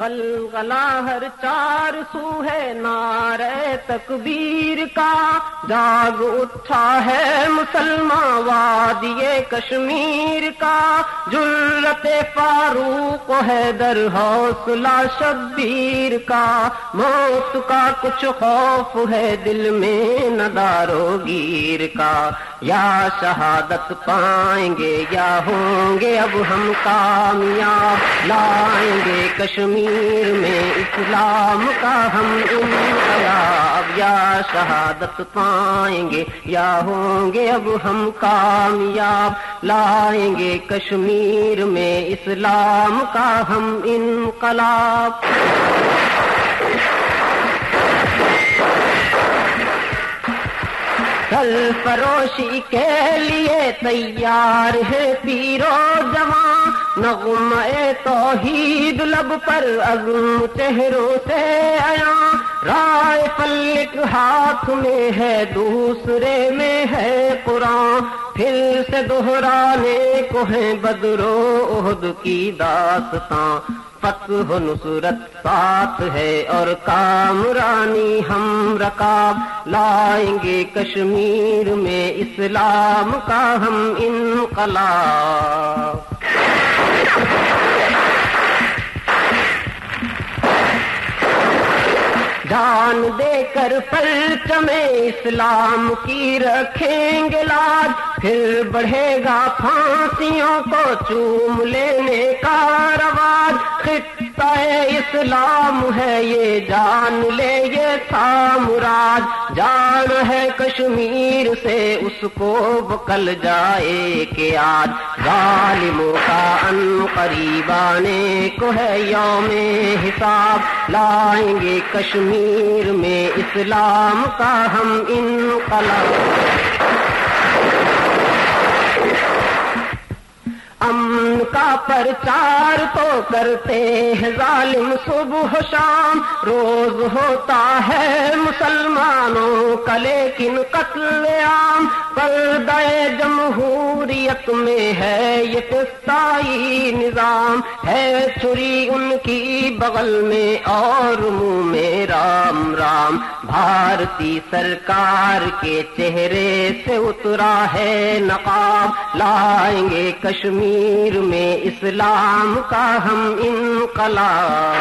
غلغلہ ہر چار سو ہے نعرہ تکبیر کا، جاگ اٹھا ہے مسلمان وادی کشمیر کا، جرت فاروق حیدر حوصلہ شبیر کا، موت کا کچھ خوف ہے دل میں نہ دارو گیر کا، یا شہادت پائیں گے یا ہوں گے اب ہم کامیاب، لائیں گے کشمیر میں اسلام کا ہم انقلاب، یا شہادت پائیں گے یا ہوں گے اب ہم کامیاب، لائیں گے کشمیر میں اسلام کا ہم انقلاب۔ کل فروشی کے لیے تیار ہے پیرو جوان، نغمہ توحید لب پر عزم چہروں سے عیاں، رائے فلک ہاتھ میں ہے دوسرے میں ہے قرآن، پھر سے دہرانے کو ہے بدر و احد کی داستاں، فتح و نصرت ساتھ ہے اور کامرانی ہم رکاب، لائیں گے کشمیر میں اسلام کا ہم انقلاب۔ جان دے کر پرچم اسلام کی رکھیں گے لاج، پھر بڑھے گا پھانسیوں کو چوم لینے کا رواج، خطہ اسلام ہے یہ جان لے یہ تھا مراد، جان ہے کشمیر سے اس کو بکل جائے کہ آج ظالموں کا ان قریب آنے کو ہے یوم حساب، لائیں گے کشمیر میں اسلام کا ہم انقلاب۔ امن کا پرچار تو کرتے ہیں ظالم صبح و شام، روز ہوتا ہے مسلمانوں کا لیکن قتل عام، پردہ جمہوریت میں ہے یہ قصائی نظام، ہے چھری ان کی بغل میں اور منہ میں رام رام، بھارتی سرکار کے چہرے سے اترا ہے نقاب، لائیں گے کشمیر میں اسلام کا ہم انقلاب۔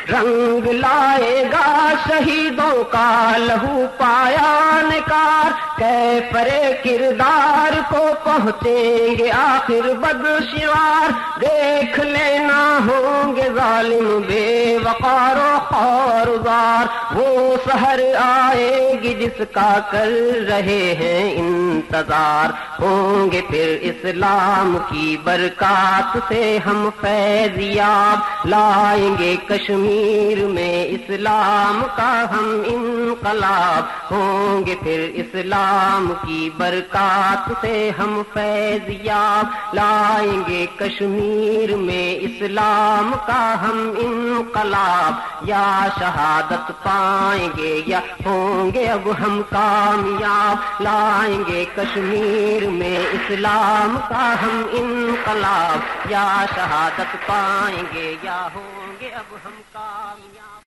رنگ لائے گا شہیدوں کا لہو پایا نکار، کیفرے کردار کو پہنچیں گے آخر بدشوار، دیکھ لینا ہوں گے ظالم بے وقار و خوارزار، وہ سحر آئے گی جس کا کر رہے ہیں انتظار، ہوں گے پھر اسلام کی برکات سے ہم فیض یاب، لائیں گے کشمیر میں اسلام کا ہم انقلاب، ہوں گے پھر اسلام کی برکات سے ہم فیض یاب، لائیں گے کشمیر میں اسلام کا ہم انقلاب، یا شہادت پائیں گے یا ہوں گے اب ہم کامیاب، لائیں گے کشمیر میں اسلام کا ہم انقلاب، یا شہادت پائیں گے یا ہوں گے اب ہم کامیاب۔